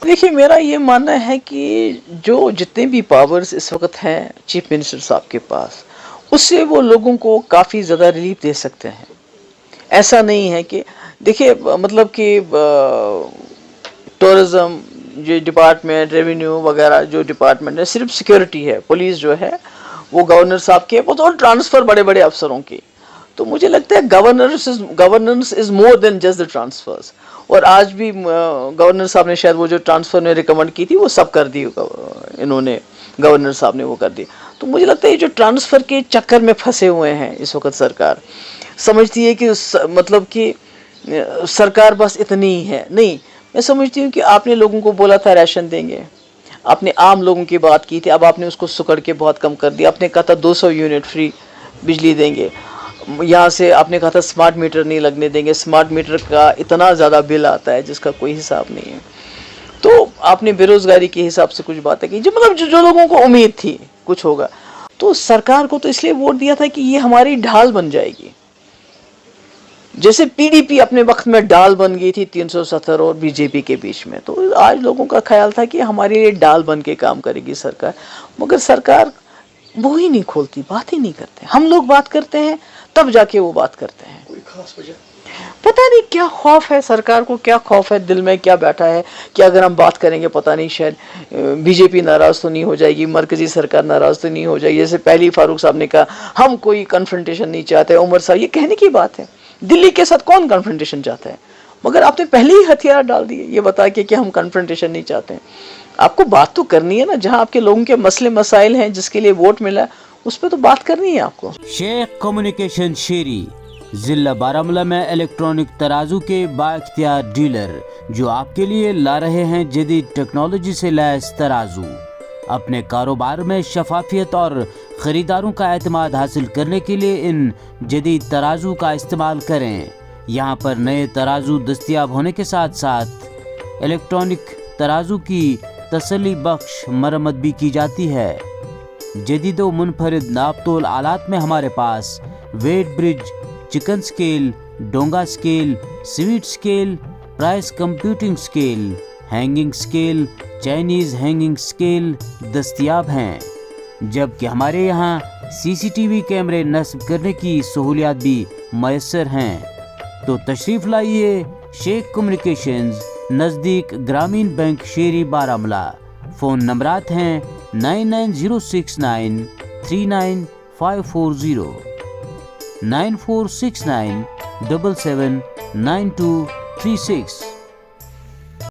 دیکھیے میرا یہ ماننا ہے کہ جو جتنے بھی پاورز اس وقت ہیں چیف منسٹر صاحب کے پاس، اس سے وہ لوگوں کو کافی زیادہ ریلیف دے سکتے ہیں. ایسا نہیں ہے کہ دیکھیے مطلب کہ ٹورزم جو ڈپارٹمنٹ، ریونیو وغیرہ جو ڈپارٹمنٹ ہے، صرف سیکیورٹی ہے، پولیس جو ہے وہ گورنر صاحب کے، وہ تو ٹرانسفر بڑے بڑے افسروں کی. تو مجھے لگتا ہے governance is more than just the transfers. اور آج بھی گورنر صاحب نے شاید وہ جو ٹرانسفر نے ریکمنڈ کی تھی وہ سب کر دی، انہوں نے گورنر صاحب نے وہ کر دی. تو مجھے لگتا ہے یہ جو ٹرانسفر کے چکر میں پھنسے ہوئے ہیں اس وقت سرکار سمجھتی ہے کہ مطلب کہ سرکار بس اتنی ہی ہے. نہیں، میں سمجھتی ہوں کہ آپ نے لوگوں کو بولا تھا ریشن دیں گے، آپ نے عام لوگوں کی بات کی تھی، اب آپ نے اس کو سکڑ کے بہت کم کر دیا. آپ نے کہا تھا 200 یونٹ فری بجلی دیں گے، یہاں سے آپ نے کہا تھا سمارٹ میٹر نہیں لگنے دیں گے. سمارٹ میٹر کا اتنا زیادہ بل آتا ہے جس کا کوئی حساب نہیں ہے. تو آپ نے بے روزگاری کے حساب سے کچھ باتیں کی، جو مطلب جو لوگوں کو امید تھی کچھ ہوگا. تو سرکار کو تو اس لیے ووٹ دیا تھا کہ یہ ہماری ڈھال بن جائے گی، جیسے پی ڈی پی اپنے وقت میں ڈال بن گئی تھی 370 اور بی جے پی کے بیچ میں. تو آج لوگوں کا خیال تھا کہ ہمارے لیے ڈال بن کے کام کرے گی سرکار، مگر سرکار وہ ہی نہیں کھولتی، بات ہی نہیں کرتے. ہم لوگ بات کرتے ہیں تب جا کے وہ بات کرتے ہیں. کوئی خاص وجہ؟ پتہ نہیں کیا خوف ہے سرکار کو، کیا خوف ہے دل میں، کیا بیٹھا ہے کہ اگر ہم بات کریں گے پتہ نہیں شاید بی جے پی ناراض تو نہیں ہو جائے گی، مرکزی سرکار ناراض تو نہیں ہو جائے گی. جیسے پہلی فاروق صاحب نے کہا ہم کوئی کنفرنٹیشن نہیں چاہتے. عمر صاحب، یہ کہنے کی بات ہے، دلی کے ساتھ کون کنفرنٹیشن چاہتا ہے؟ مگر آپ نے پہلے ہی ہتھیار ڈال دیے یہ بتا کے کہ ہم کنفرنٹیشن نہیں چاہتے ہیں. آپ کو بات تو کرنی ہے نا، جہاں آپ کے لوگوں کے مسئلے مسائل ہیں، جس کے لیے ووٹ ملا اس پہ تو بات کرنی ہے آپ کو. شیخ کمیونیکیشن شیری ضلع بارہمولہ میں الیکٹرانک ترازو کے با اختیار ڈیلر، جو آپ کے لیے لا رہے ہیں جدید ٹیکنالوجی سے لیس ترازو. اپنے کاروبار میں شفافیت اور خریداروں کا اعتماد حاصل کرنے کے لیے ان جدید ترازو کا استعمال کریں. یہاں پر نئے ترازو دستیاب ہونے کے ساتھ ساتھ الیکٹرانک ترازو کی تسلی بخش مرمت بھی کی جاتی ہے. جدید و منفرد ناپ تول آلات میں ہمارے پاس ویٹ برج، چکن سکیل، ڈونگا scale, sweet scale, price computing scale, hanging scale, Chinese hanging scale دستیاب ہیں. جبکہ ہمارے یہاں سی سی ٹی وی کیمرے نصب کرنے کی سہولیات بھی میسر ہیں. تو تشریف لائیے شیخ کمیونیکیشنز، نزدیک گرامین بینک شیری بارہمولہ. فون نمبرات ہیں 9906939540، 9469779236.